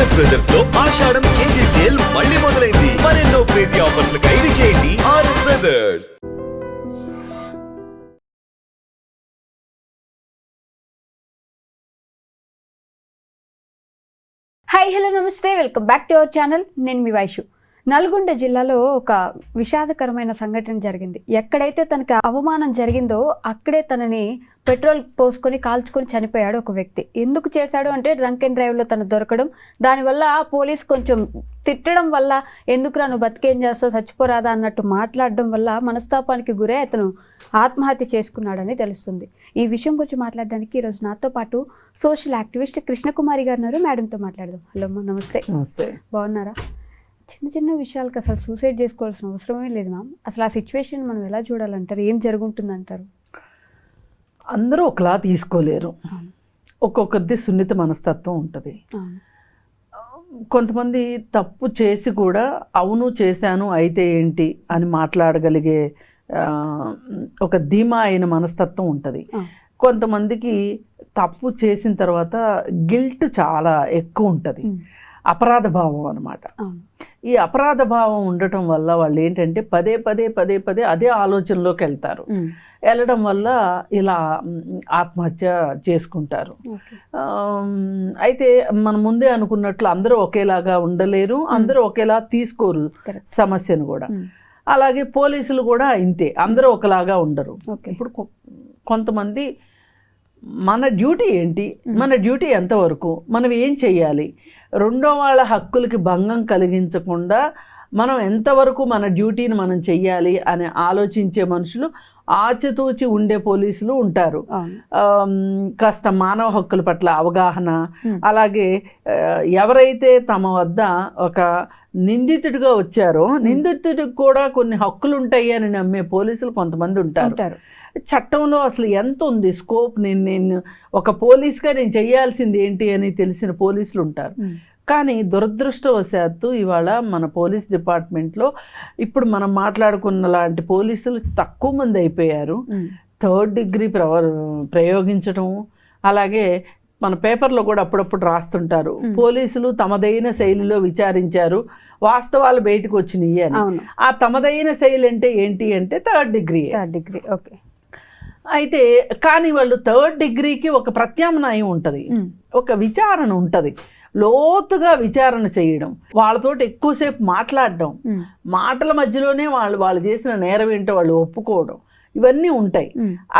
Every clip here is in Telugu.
ఆర్ఎస్ బ్రదర్స్ లో ఆషాఢం కేజీ సేల్ మళ్ళీ మొదలైంది. మరెన్నో క్రేజీ ఆఫర్స్ ఖైదీ చేయండి ఆర్ఎస్ బ్రదర్స్. హాయ్ హలో నమస్తే, welcome back to our channel. నేను మీ వైషు. నల్గొండ జిల్లాలో ఒక విషాదకరమైన సంఘటన జరిగింది. ఎక్కడైతే తనకి అవమానం జరిగిందో అక్కడే తనని పెట్రోల్ పోసుకొని కాల్చుకొని చనిపోయాడు ఒక వ్యక్తి. ఎందుకు చేశాడు అంటే డ్రంక్ అండ్ డ్రైవ్లో తను దొరకడం, దానివల్ల పోలీస్ కొంచెం తిట్టడం వల్ల ఎందుకురా నువ్వు బతికేం చేస్తావు చచ్చిపోరాదా అన్నట్టు మాట్లాడడం వల్ల మనస్తాపానికి గురై అతను ఆత్మహత్య చేసుకున్నాడని తెలుస్తుంది. ఈ విషయం గురించి మాట్లాడడానికి ఈరోజు నాతో పాటు సోషల్ యాక్టివిస్ట్ కృష్ణకుమారి గారు ఉన్నారు. మేడంతో మాట్లాడదాం. హలో అమ్మ, నమస్తే. నమస్తే. బాగున్నారా? చిన్న చిన్న విషయాలకు అసలు సూసైడ్ చేసుకోవాల్సిన అవసరమే లేదు మ్యామ్. అసలు ఆ సిచ్యువేషన్ మనం ఎలా చూడాలంటారు? ఏం జరుగుతుందంటారు? అందరూ ఒకలా తీసుకోలేరు. ఒక్కొక్కరిది సున్నిత మనస్తత్వం ఉంటుంది. కొంతమంది తప్పు చేసి కూడా అవును చేశాను అయితే ఏంటి అని మాట్లాడగలిగే ఒక ధీమా అయిన మనస్తత్వం ఉంటుంది. కొంతమందికి తప్పు చేసిన తర్వాత గిల్ట్ చాలా ఎక్కువ ఉంటుంది, అపరాధ భావం అన్నమాట. ఈ అపరాధ భావం ఉండటం వల్ల వాళ్ళు ఏంటంటే పదే పదే పదే పదే అదే ఆలోచనలోకి వెళ్తారు. వెళ్ళడం వల్ల ఇలా ఆత్మహత్య చేసుకుంటారు. అయితే మనం ముందే అనుకున్నట్లు అందరూ ఒకేలాగా ఉండలేరు, అందరూ ఒకేలా తీసుకోరు సమస్యను కూడా. అలాగే పోలీసులు కూడా ఇంతే, అందరూ ఒకలాగా ఉండరు. ఇప్పుడు కొంతమంది మన డ్యూటీ ఏంటి, మన డ్యూటీ ఎంతవరకు, మనం ఏం చెయ్యాలి, రెండో వాళ్ళ హక్కులకి భంగం కలిగించకుండా మనం ఎంతవరకు మన డ్యూటీని మనం చెయ్యాలి అని ఆలోచించే మనుషులు, ఆచితూచి ఉండే పోలీసులు ఉంటారు. కాస్త మానవ హక్కుల పట్ల అవగాహన, అలాగే ఎవరైతే తమ వద్ద ఒక నిందితుడిగా వచ్చారో నిందితుడికి కూడా కొన్ని హక్కులు ఉంటాయి అని నమ్మే పోలీసులు కొంతమంది ఉంటారు. చట్టంలో అసలు ఎంత ఉంది స్కోప్, నేను ఒక పోలీస్గా నేను చేయాల్సింది ఏంటి అని తెలిసిన పోలీసులు ఉంటారు. కానీ దురదృష్టవశాత్తు ఇవాళ మన పోలీస్ డిపార్ట్మెంట్లో ఇప్పుడు మనం మాట్లాడుకున్న లాంటి పోలీసులు తక్కువ మంది అయిపోయారు. థర్డ్ డిగ్రీ ప్రయోగించడం, అలాగే మన పేపర్లో కూడా అప్పుడప్పుడు రాస్తుంటారు పోలీసులు తమదైన శైలిలో విచారించారు, వాస్తవాలు బయటకు వచ్చినాయి అని. ఆ తమదైన శైలి అంటే ఏంటి అంటే థర్డ్ డిగ్రీ. ఓకే. అయితే కానీ వాళ్ళు థర్డ్ డిగ్రీకి ఒక ప్రత్యామ్నాయం ఉంటుంది, ఒక విచారణ ఉంటుంది, లోతుగా విచారణ చేయడం, వాళ్ళతోటి ఎక్కువసేపు మాట్లాడడం, మాటల మధ్యలోనే వాళ్ళు చేసిన నేరం ఏంటో వాళ్ళు ఒప్పుకోవడం, ఇవన్నీ ఉంటాయి.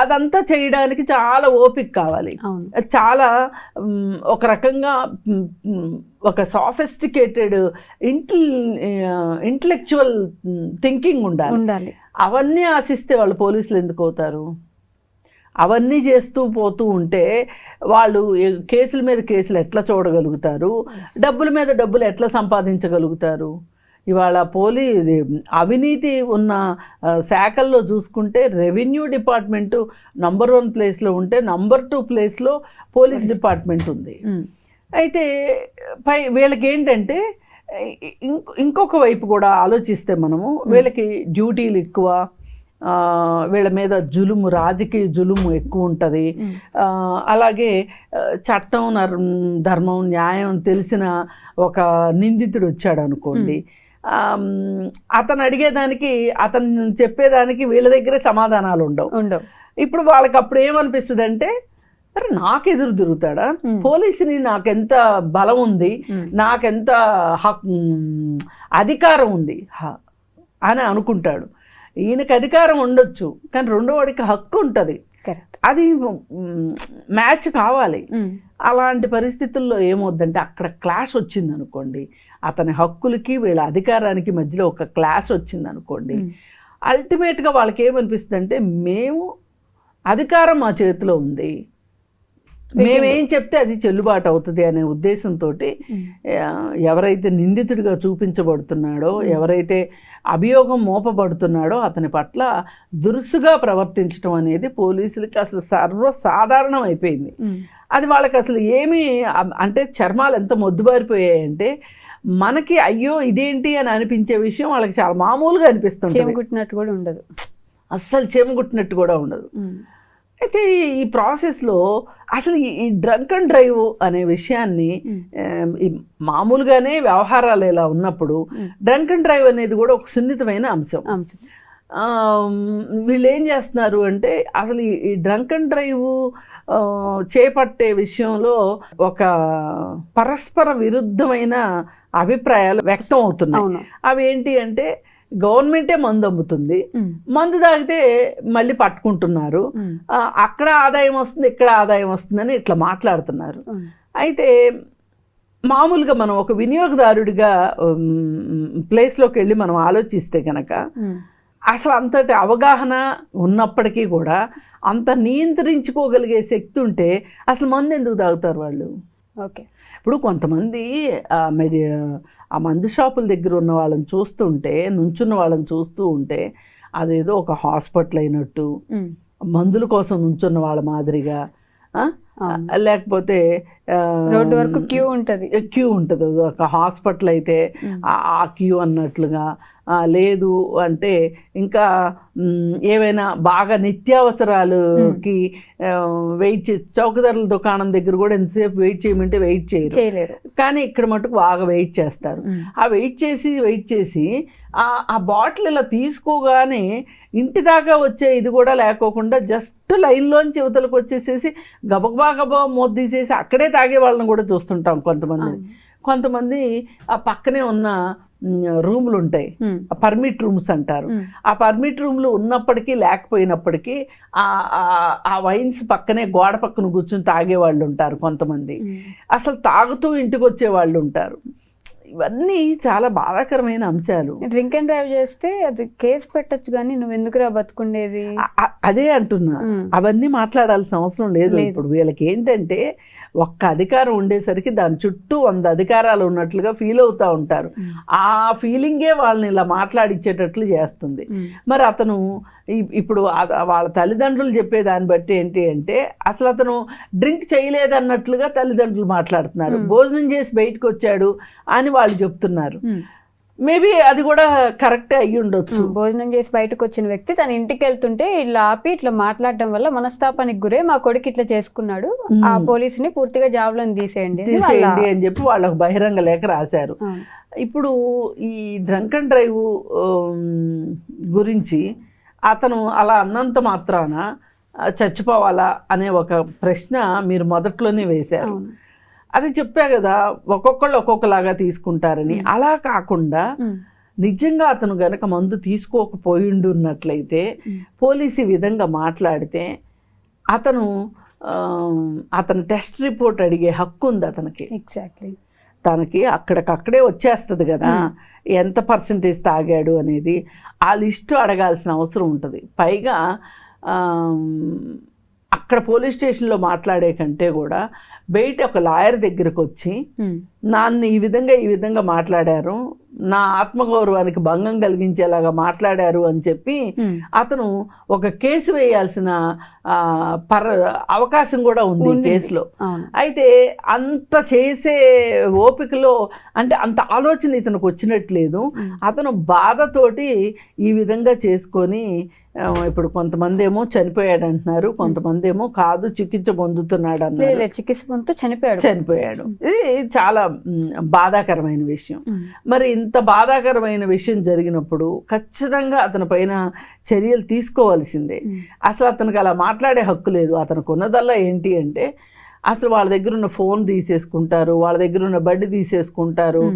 అదంతా చేయడానికి చాలా ఓపిక కావాలి, చాలా ఒక రకంగా ఒక సాఫిస్టికేటెడ్ ఇంటలెక్చువల్ థింకింగ్ ఉండాలి. అవన్నీ ఆశిస్తే వాళ్ళు పోలీసులు ఎందుకు అవుతారు? అవన్నీ చేస్తూ పోతూ ఉంటే వాళ్ళు కేసుల మీద కేసులు ఎట్లా చూడగలుగుతారు, డబ్బుల మీద డబ్బులు ఎట్లా సంపాదించగలుగుతారు? ఇవాళ అవినీతి ఉన్న శాఖల్లో చూసుకుంటే రెవెన్యూ డిపార్ట్మెంటు నంబర్ 1 ప్లేస్లో ఉంటే నంబర్ 2 ప్లేస్లో పోలీస్ డిపార్ట్మెంట్ ఉంది. అయితే వీళ్ళకి ఏంటంటే ఇంకొక వైపు కూడా ఆలోచిస్తే మనము వీళ్ళకి డ్యూటీలు ఎక్కువ, వీళ్ళ మీద జులుము, రాజకీయ జులుము ఎక్కువ ఉంటుంది. అలాగే చట్టం ధర్మం న్యాయం తెలిసిన ఒక నిందితుడు వచ్చాడు అనుకోండి, అతను అడిగేదానికి అతను చెప్పేదానికి వీళ్ళ దగ్గరే సమాధానాలు ఉండవు. ఇప్పుడు వాళ్ళకి అప్పుడు ఏమనిపిస్తుంది అంటే అరే నాకు ఎదురు తిరుగుతాడా పోలీసుని, నాకెంత బలం ఉంది, నాకెంత అధికారం ఉంది అని అనుకుంటాడు. ఈయనకి అధికారం ఉండొచ్చు కానీ రెండో వాడికి హక్కు ఉంటుంది, అది మ్యాచ్ కావాలి. అలాంటి పరిస్థితుల్లో ఏమవుద్దంటే అక్కడ క్లాష్ వచ్చింది అనుకోండి, అతని హక్కులకి వీళ్ళ అధికారానికి మధ్యలో ఒక క్లాష్ వచ్చింది అనుకోండి, అల్టిమేట్గా వాళ్ళకి ఏమనిపిస్తుంది అంటే మేము అధికారం మా చేతిలో ఉంది, మేమేం చెప్తే అది చెల్లుబాటు అవుతుంది అనే ఉద్దేశంతో ఎవరైతే నిందితుడిగా చూపించబడుతున్నాడో, ఎవరైతే అభియోగం మోపబడుతున్నాడో అతని పట్ల దురుసుగా ప్రవర్తించడం అనేది పోలీసులకి అసలు సర్వసాధారణం అయిపోయింది. అది వాళ్ళకి అసలు ఏమీ అంటే చర్మాలు ఎంత మొద్దుబారిపోయాయంటే మనకి అయ్యో ఇదేంటి అని అనిపించే విషయం వాళ్ళకి చాలా మామూలుగా అనిపిస్తుంది. చెమగుట్టినట్టు కూడా ఉండదు, అస్సలు చెమగుట్టినట్టు కూడా ఉండదు. అయితే ఈ ప్రాసెస్లో అసలు ఈ డ్రంక్ అండ్ డ్రైవ్ అనే విషయాన్ని ఈ మామూలుగానే వ్యవహారాలు ఇలా ఉన్నప్పుడు డ్రంక్ అండ్ డ్రైవ్ అనేది కూడా ఒక సున్నితమైన అంశం. వీళ్ళు ఏం చేస్తున్నారు అంటే అసలు ఈ డ్రంక్ అండ్ డ్రైవ్ చేపట్టే విషయంలో ఒక పరస్పర విరుద్ధమైన అభిప్రాయాలు వ్యక్తం అవుతున్నాయి. అవి ఏంటి అంటే గవర్నమెంటే మందు అమ్ముతుంది, మందు తాగితే మళ్ళీ పట్టుకుంటున్నారు, అక్కడ ఆదాయం వస్తుంది ఇక్కడ ఆదాయం వస్తుందని ఇట్లా మాట్లాడుతున్నారు. అయితే మామూలుగా మనం ఒక వినియోగదారుడిగా ప్లేస్లోకి వెళ్ళి మనం ఆలోచిస్తే కనుక అసలు అంతటి అవగాహన ఉన్నప్పటికీ కూడా అంత నియంత్రించుకోగలిగే శక్తి ఉంటే అసలు మందు ఎందుకు తాగుతారు వాళ్ళు? ఓకే, ఇప్పుడు కొంతమంది ఆ మందు షాపుల దగ్గర ఉన్న వాళ్ళని చూస్తుంటే, నుంచున్న వాళ్ళని చూస్తూ ఉంటే అదేదో ఒక హాస్పిటల్ అయినట్టు, మందుల కోసం నుంచున్న వాళ్ళ మాదిరిగా, లేకపోతే రోడ్డు వరకు క్యూ ఉంటుంది ఒక హాస్పిటల్ అయితే ఆ క్యూ అన్నట్లుగా, లేదు అంటే ఇంకా ఏవైనా బాగా నిత్యావసరాలకి వెయిట్ చౌకధరల దుకాణం దగ్గర కూడా ఎంతసేపు వెయిట్ చేయమంటే వెయిట్ చేయలేరు, కానీ ఇక్కడ మటుకు బాగా వెయిట్ చేస్తారు. ఆ వెయిట్ చేసి ఆ బాటిల్ ఇలా తీసుకోగానే ఇంటి దాకా వచ్చే ఇది కూడా లేకోకుండా జస్ట్ లైన్లోంచి యువతలకు వచ్చేసేసి గబగబా మోత తీసేసి అక్కడే తాగే వాళ్ళని కూడా చూస్తుంటాం. కొంతమంది ఆ పక్కనే ఉన్న రూములు ఉంటాయి, పర్మిట్ రూమ్స్ అంటారు. ఆ పర్మిట్ రూమ్లు ఉన్నప్పటికీ లేకపోయినప్పటికీ ఆ వైన్స్ పక్కనే గోడ పక్కన కూర్చొని తాగేవాళ్ళు ఉంటారు కొంతమంది, అసలు తాగుతూ ఇంటికి వచ్చే వాళ్ళు ఉంటారు. ఇవన్నీ చాలా బాధాకరమైన అంశాలు. డ్రింక్ అండ్ డ్రైవ్ చేస్తే అది కేసు పెట్టచ్చు, కానీ నువ్వు ఎందుకురా బతుకుండేది? అదే అంటున్నా, అవన్నీ మాట్లాడాల్సిన అవసరం లేదు. ఇప్పుడు వీళ్ళకి ఏంటంటే ఒక్క అధికారం ఉండేసరికి దాని చుట్టూ 100 అధికారాలు ఉన్నట్లుగా ఫీల్ అవుతూ ఉంటారు. ఆ ఫీలింగే వాళ్ళని ఇలా మాట్లాడిచ్చేటట్లు చేస్తుంది. మరి అతను ఇప్పుడు వాళ్ళ తల్లిదండ్రులు చెప్పే దాన్ని బట్టి ఏంటి అంటే అసలు అతను డ్రింక్ చేయలేదన్నట్లుగా తల్లిదండ్రులు మాట్లాడుతున్నారు. భోజనం చేసి బయటకు వచ్చాడు అని వాళ్ళు చెప్తున్నారు. మేబీ అది కూడా కరెక్టే అయ్యి ఉండొచ్చు. భోజనం చేసి బయటకు వచ్చిన వ్యక్తి తన ఇంటికి వెళ్తుంటే ఇలా ఆపి ఇట్లా మాట్లాడడం వల్ల మనస్తాపానికి గురే మా కొడుకు ఇట్లా చేసుకున్నాడు, ఆ పోలీసుని పూర్తిగా జాబ్లో తీసేయండి అని చెప్పి వాళ్ళకు బహిరంగ లేఖ రాశారు. ఇప్పుడు ఈ డ్రంక్ అండ్ డ్రైవ్ గురించి అతను అలా అన్నంత మాత్రాన చచ్చిపోవాలా అనే ఒక ప్రశ్న మీరు మొదట్లోనే వేశారు. అది చెప్పా కదా, ఒక్కొక్కళ్ళు ఒక్కొక్కలాగా తీసుకుంటారని. అలా కాకుండా నిజంగా అతను గనక మందు తీసుకోకపోయిండున్నట్లయితే పోలీసు విధంగా మాట్లాడితే అతను టెస్ట్ రిపోర్ట్ అడిగే హక్కు ఉంది అతనికి. ఎగ్జాక్ట్లీ, తనకి అక్కడికక్కడే వచ్చేస్తుంది కదా ఎంత పర్సంటేజ్ తాగాడు అనేది. ఆ లిస్టు అడగాల్సిన అవసరం ఉంటుంది. పైగా అక్కడ పోలీస్ స్టేషన్లో మాట్లాడే కంటే కూడా బయట ఒక లాయర్ దగ్గరకు వచ్చి నన్ను ఈ విధంగా మాట్లాడారు, నా ఆత్మగౌరవానికి భంగం కలిగించేలాగా మాట్లాడారు అని చెప్పి అతను ఒక కేసు వేయాల్సిన అవకాశం కూడా ఉంది కేసులో. అయితే అంత చేసే ఓపికలో అంటే అంత ఆలోచన ఇతనికి వచ్చినట్లేదు. అతను బాధతోటి ఈ విధంగా చేసుకొని ఇప్పుడు కొంతమంది ఏమో చనిపోయాడు అంటున్నారు, కొంతమంది ఏమో కాదు చికిత్స పొందుతున్నాడు అన్నారు. చికిత్స పొందుతూ చనిపోయాడు. ఇది చాలా బాధాకరమైన విషయం. మరి ఇంత బాధాకరమైన విషయం జరిగినప్పుడు ఖచ్చితంగా అతని పైన చర్యలు తీసుకోవాల్సిందే. అసలు అతనికి అలా మాట్లాడే హక్కు లేదు. అతనికి ఉన్నదల్లా ఏంటి అంటే అసలు వాళ్ళ దగ్గర ఉన్న ఫోన్ తీసేసుకుంటారు, వాళ్ళ దగ్గర ఉన్న బండి తీసేసుకుంటారు.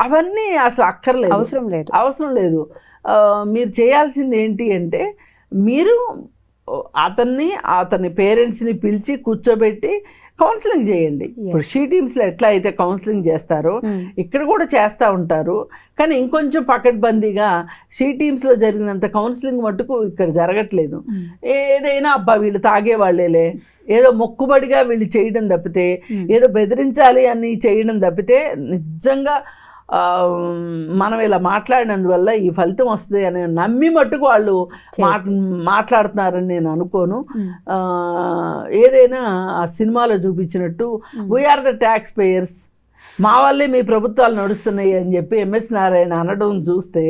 అవన్నీ అసలు అక్కర్లేదు, అవసరం లేదు. మీరు చేయాల్సింది ఏంటి అంటే మీరు అతని పేరెంట్స్ని పిలిచి కూర్చోబెట్టి కౌన్సిలింగ్ చేయండి. ఇప్పుడు షీ టీమ్స్లో ఎట్లా అయితే కౌన్సిలింగ్ చేస్తారో ఇక్కడ కూడా చేస్తూ ఉంటారు, కానీ ఇంకొంచెం పకడ్బందీగా షీ టీమ్స్లో జరిగినంత కౌన్సిలింగ్ మట్టుకు ఇక్కడ జరగట్లేదు. ఏదైనా అబ్బా వీళ్ళు తాగేవాళ్ళేలే, ఏదో మొక్కుబడిగా వీళ్ళు చేయడం తప్పితే, ఏదో బెదిరించాలి అని చేయడం తప్పితే నిజంగా మనం ఇలా మాట్లాడినందువల్ల ఈ ఫలితం వస్తుంది అని నమ్మి మట్టుకు వాళ్ళు మాట్లాడుతున్నారని నేను అనుకోను. ఏదైనా ఆ సినిమాలో చూపించినట్టు వీఆర్ ద ట్యాక్స్ పేయర్స్, మా వల్లే మీ ప్రభుత్వాలు నడుస్తున్నాయి అని చెప్పి ఎంఎస్ నారాయణ అనడం చూస్తే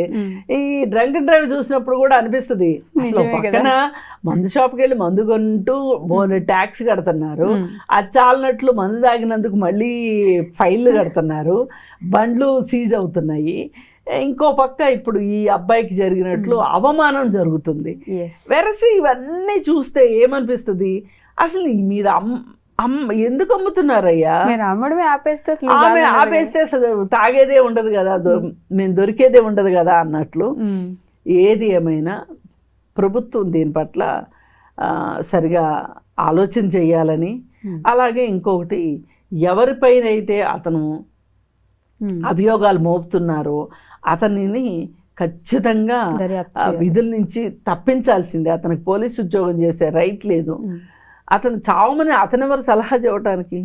ఈ డ్రంక్ అండ్ డ్రైవ్ చూసినప్పుడు కూడా అనిపిస్తుంది అసలు పక్కన మందు షాప్కి వెళ్ళి మందు కొంటూ ట్యాక్స్ కడుతున్నారు, అది చాలినట్లు మందు తాగినందుకు మళ్ళీ ఫైన్లు కడుతున్నారు, బండ్లు సీజ్ అవుతున్నాయి. ఇంకో పక్క ఇప్పుడు ఈ అబ్బాయికి జరిగినట్లు అవమానం జరుగుతుంది. వెరసి ఇవన్నీ చూస్తే ఏమనిపిస్తుంది, అసలు మీద ఎందుకు అమ్ముతున్నారయ్యా, ఆమె ఆపేస్తే అసలు తాగేదే ఉండదు కదా, మేము దొరికేదే ఉండదు కదా అన్నట్లు. ఏది ఏమైనా ప్రభుత్వం దీని పట్ల సరిగా ఆలోచన చేయాలని, అలాగే ఇంకొకటి ఎవరిపైన అయితే అతను అభియోగాలు మోపుతున్నారో అతనిని ఖచ్చితంగా విధుల నుంచి తప్పించాల్సిందే. అతనికి పోలీసు ఉద్యోగం చేసే రైట్ లేదు. అతను చావమని అతనెవరు సలహా చెప్పడానికి,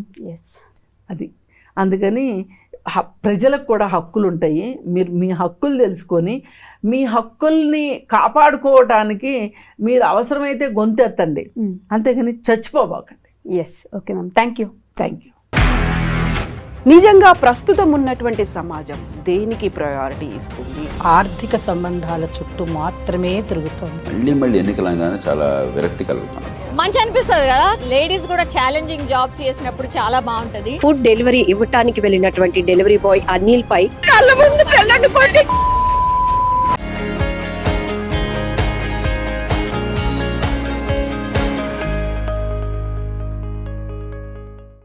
అది. అందుకని ప్రజలకు కూడా హక్కులు ఉంటాయి. మీరు మీ హక్కులు తెలుసుకొని మీ హక్కుల్ని కాపాడుకోవటానికి మీరు అవసరమైతే గొంతెత్తండి, అంతేగాని చచ్చిపోబాకండి. Okay ma'am, thank you. నిజంగా ప్రస్తుతం ఉన్నటువంటి సమాజం దేనికి ప్రయారిటీ ఇస్తుంది? ఆర్థిక సంబంధాల చుట్టూ మాత్రమే తిరుగుతుంది. మళ్ళీ ఎన్నికలంగానే చాలా విరక్తి కలుగుతాం. మంచి అనిపిస్తుంది కదా, లేడీస్ కూడా ఛాలెంజింగ్ జాబ్స్ చేసినప్పుడు చాలా బాగుంటది. ఫుడ్ డెలివరీ ఇవ్వటానికి వెళ్ళినటువంటి డెలివరీ బాయ్ అనిల్ పై కళ్ళ ముందు